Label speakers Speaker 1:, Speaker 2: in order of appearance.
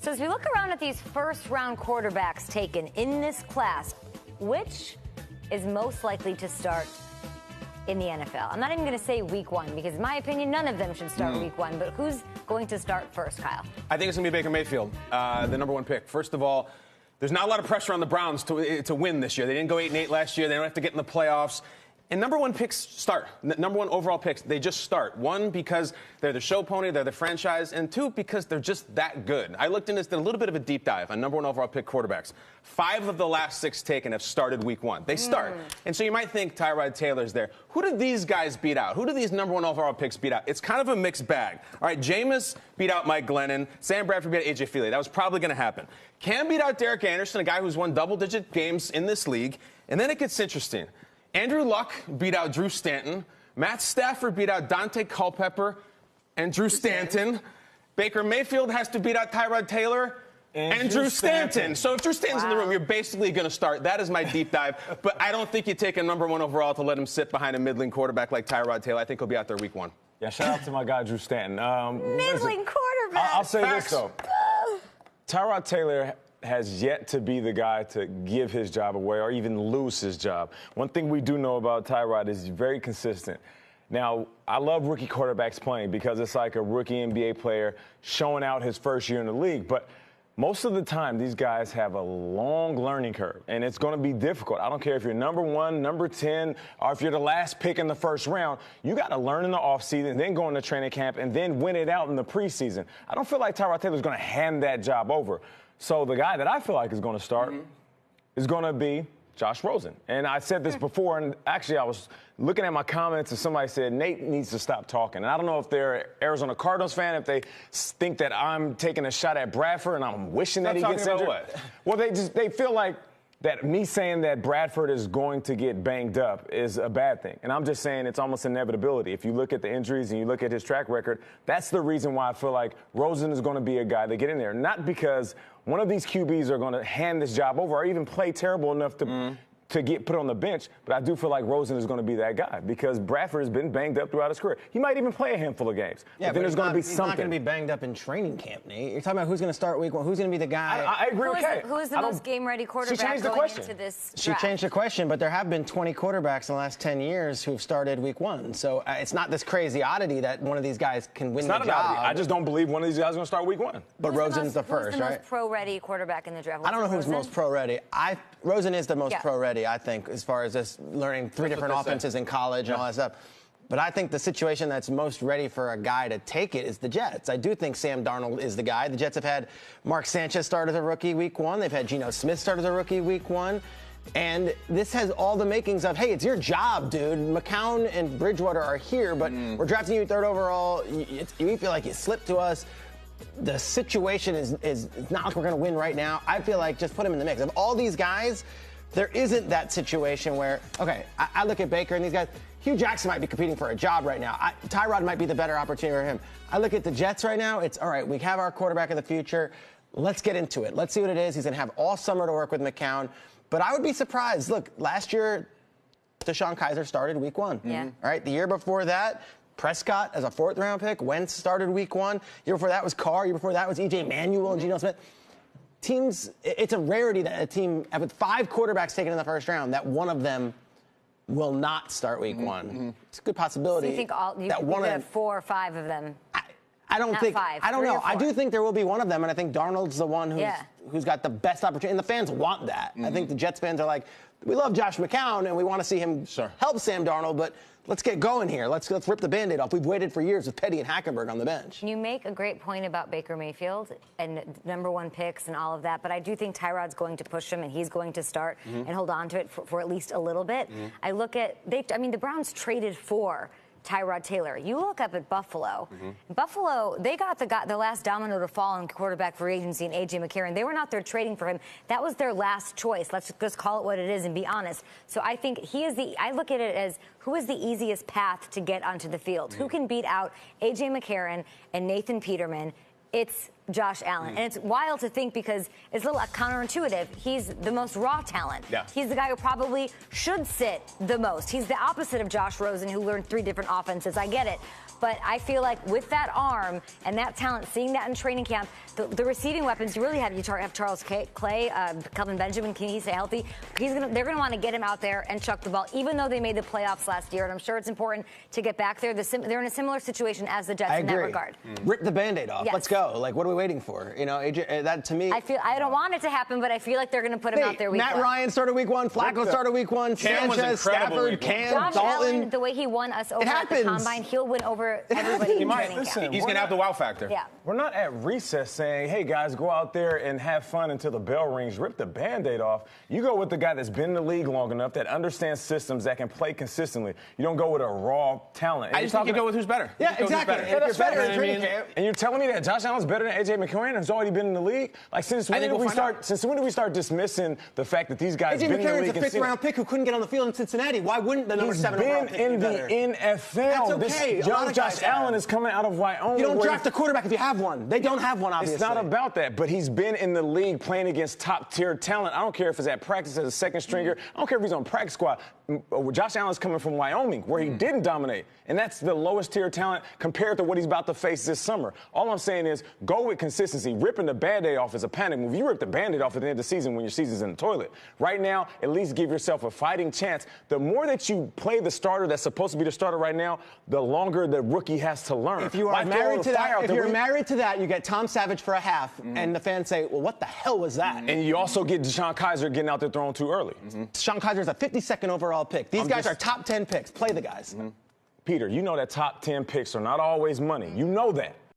Speaker 1: So as we look around at these first-round quarterbacks taken in this class, which is most likely to start in the NFL? I'm not even going to say week one because, in my opinion, none of them should start week one. But who's going to start first, Kyle?
Speaker 2: I think it's going to be Baker Mayfield, the number one pick. First of all, there's not a lot of pressure on the Browns to win this year. They didn't go 8-8 last year. They don't have to get in the playoffs. And number one picks start. Number one overall picks, they just start. One, because they're the show pony, they're the franchise. And two, because they're just that good. I looked into this, did a little bit of a deep dive on number one overall pick quarterbacks. 5 of the last 6 taken have started week one. They start. And so you might think Tyrod Taylor's there. Who do these guys beat out? Who do these number one overall picks beat out? It's kind of a mixed bag. All right, Jameis beat out Mike Glennon. Sam Bradford beat out A.J. Feely. That was probably going to happen. Cam beat out Derek Anderson, a guy who's won double-digit games in this league. And then it gets interesting. Andrew Luck beat out Drew Stanton. Matt Stafford beat out Dante Culpepper and Drew Stanton. Baker Mayfield has to beat out Tyrod Taylor and Drew Stanton. So if Drew Stanton's in the room, you're basically going to start. That is my deep dive. But I don't think you take a number one overall to let him sit behind a middling quarterback like Tyrod Taylor. I think he'll be out there week one.
Speaker 3: Yeah, shout out to my guy, Drew Stanton.
Speaker 1: Middling quarterback.
Speaker 3: I'll say this, though. Tyrod Taylor has yet to be the guy to give his job away or even lose his job. One thing we do know about Tyrod is he's very consistent. Now, I love rookie quarterbacks playing because it's like a rookie NBA player showing out his first year in the league. But most of the time, these guys have a long learning curve, and it's going to be difficult. I don't care if you're number 1, number 10, or if you're the last pick in the first round. You got to learn in the offseason, then go into training camp, and then win it out in the preseason. I don't feel like Tyrod Taylor is going to hand that job over. So the guy that I feel like is going to start is going to be Josh Rosen. And I said this before, and actually I was looking at my comments and somebody said Nate needs to stop talking. And I don't know if they're an Arizona Cardinals fan, if they think that I'm taking a shot at Bradford and I'm wishing that he gets injured. What? Well, they feel like that me saying that Bradford is going to get banged up is a bad thing. And I'm just saying it's almost inevitability. If you look at the injuries and you look at his track record, that's the reason why I feel like Rosen is going to be a guy that get in there. Not because one of these QBs are going to hand this job over or even play terrible enough to get put on the bench, but I do feel like Rosen is going to be that guy because Bradford has been banged up throughout his career. He might even play a handful of games.
Speaker 4: Yeah,
Speaker 3: but then there's going to be something. He's not
Speaker 4: going to be banged up in training camp, Nate. You're talking about who's going to start week one. Who's going to be the guy?
Speaker 3: I agree with Kay.
Speaker 1: Who is the most game-ready quarterback
Speaker 3: she changed the
Speaker 1: going
Speaker 3: question.
Speaker 1: into this draft?
Speaker 4: She changed the question, but there have been 20 quarterbacks in the last 10 years who've started week one. So it's not this crazy oddity that one of these guys can win the job.
Speaker 3: It's not an oddity. I just don't believe one of these guys is going to start week one.
Speaker 4: But Rosen's the first, right?
Speaker 1: Who's the most pro-ready quarterback in the draft?
Speaker 4: I don't know who's most pro-ready. Rosen is the most pro-ready, I think, as far as this learning 3 different offenses in college and all that stuff. But I think the situation that's most ready for a guy to take it is the Jets. I do think Sam Darnold is the guy. The Jets have had Mark Sanchez start as a rookie week one. They've had Geno Smith start as a rookie week one. And this has all the makings of, hey, it's your job, dude. McCown and Bridgewater are here, but we're drafting you 3rd overall. You feel like you slipped to us. The situation is not like we're going to win right now. I feel like just put him in the mix. Of all these guys, there isn't that situation where, okay, I look at Baker and these guys. Hugh Jackson might be competing for a job right now. Tyrod might be the better opportunity for him. I look at the Jets right now. It's, all right, we have our quarterback of the future. Let's get into it. Let's see what it is. He's going to have all summer to work with McCown. But I would be surprised. Look, last year, Deshaun Kaiser started week one.
Speaker 1: Yeah.
Speaker 4: All right, the year before that, Prescott as a 4th-round pick. Wentz started week one. Year before that was Carr. Year before that was E.J. Manuel and Geno Smith. Teams, it's a rarity that a team, with 5 quarterbacks taken in the first round, that one of them will not start week one. It's a good possibility.
Speaker 1: So you think
Speaker 4: that one of them,
Speaker 1: 4 or 5 of them?
Speaker 4: I don't think.
Speaker 1: 5,
Speaker 4: I don't know.
Speaker 1: 3 or 4.
Speaker 4: I do think there will be one of them, and I think Darnold's the one who's got the best opportunity. And the fans want that. I think the Jets fans are like, we love Josh McCown, and we want to see him help Sam Darnold, but let's get going here. Let's rip the Band-Aid off. We've waited for years with Petty and Hackenberg on the bench.
Speaker 1: You make a great point about Baker Mayfield and number 1 picks and all of that, but I do think Tyrod's going to push him and he's going to start and hold on to it for at least a little bit. I look at, the Browns traded for Tyrod Taylor. You look up at Buffalo. Buffalo, they got the last domino to fall in quarterback free agency in A.J. McCarron. They were not there trading for him. That was their last choice. Let's just call it what it is and be honest. So I think I look at it as who is the easiest path to get onto the field? Who can beat out A.J. McCarron and Nathan Peterman? It's Josh Allen. And it's wild to think because it's a little counterintuitive. He's the most raw talent.
Speaker 2: Yeah.
Speaker 1: He's the guy who probably should sit the most. He's the opposite of Josh Rosen, who learned 3 different offenses. I get it. But I feel like with that arm and that talent, seeing that in training camp, the receiving weapons, you really have Charles Clay, Kelvin Benjamin, can he stay healthy? They're going to want to get him out there and chuck the ball, even though they made the playoffs last year. And I'm sure it's important to get back there. They're in a similar situation as the Jets in that regard.
Speaker 4: Rip the Band-Aid off.
Speaker 1: Yes.
Speaker 4: Let's go. Like, what are we waiting for? You know, AJ, that to me.
Speaker 1: I don't want it to happen, but I feel like they're going to put him out there week
Speaker 4: Matt
Speaker 1: one.
Speaker 4: Ryan started week one. Flacco started week one.
Speaker 2: Cam was
Speaker 4: Sanchez,
Speaker 2: incredible
Speaker 4: Stafford,
Speaker 2: week one.
Speaker 4: Cam,
Speaker 1: Josh
Speaker 4: Dalton.
Speaker 1: Allen, the way he won us over at the
Speaker 4: happens.
Speaker 1: Combine, he'll win over everybody in training camp.
Speaker 2: He's going to have the wow factor.
Speaker 1: Yeah.
Speaker 3: We're not at recess saying, hey, guys, go out there and have fun until the bell rings, rip the Band-Aid off. You go with the guy that's been in the league long enough, that understands systems, that can play consistently. You don't go with a raw talent.
Speaker 2: I just think you go with who's better.
Speaker 4: Yeah, exactly.
Speaker 2: Who's
Speaker 4: If
Speaker 2: better.
Speaker 4: you're better in
Speaker 2: I
Speaker 4: training
Speaker 2: mean,
Speaker 4: camp.
Speaker 3: And you're telling me that Josh Allen's better than AJ McCarron, who's already been in the league? Like, since when did we start dismissing the fact that these guys
Speaker 4: AJ
Speaker 3: been in the
Speaker 4: McCarron's
Speaker 3: league?
Speaker 4: a fifth-round pick who couldn't get on the field in Cincinnati. Why wouldn't the number
Speaker 3: He's
Speaker 4: 7
Speaker 3: been
Speaker 4: overall pick
Speaker 3: in
Speaker 4: be
Speaker 3: the
Speaker 4: better?
Speaker 3: NFL.
Speaker 4: That's okay.
Speaker 3: This
Speaker 4: A lot
Speaker 3: young
Speaker 4: of
Speaker 3: Josh
Speaker 4: guys have.
Speaker 3: Allen is coming out of Wyoming.
Speaker 4: You don't
Speaker 3: where
Speaker 4: draft a quarterback if you have one. They don't have one, obviously.
Speaker 3: It's not about that, but he's been in the league playing against top-tier talent. I don't care if it's at practice as a second stringer. I don't care if he's on practice squad. Josh Allen's coming from Wyoming, where he didn't dominate, and that's the lowest-tier talent compared to what he's about to face this summer. All I'm saying is go with consistency. Ripping the Band-Aid off is a panic move. You rip the Band-Aid off at the end of the season when your season's in the toilet. Right now, at least give yourself a fighting chance. The more that you play the starter that's supposed to be the starter right now, the longer the rookie has to learn.
Speaker 4: If you are married to that, you get Tom Savage for a half, and the fans say, well, what the hell was that?
Speaker 3: And you also get DeShone Kizer getting out there throwing too early.
Speaker 4: DeShone Kizer's a 52nd overall pick. These guys are top 10 picks. Play the guys.
Speaker 3: Peter, you know that top 10 picks are not always money. You know that.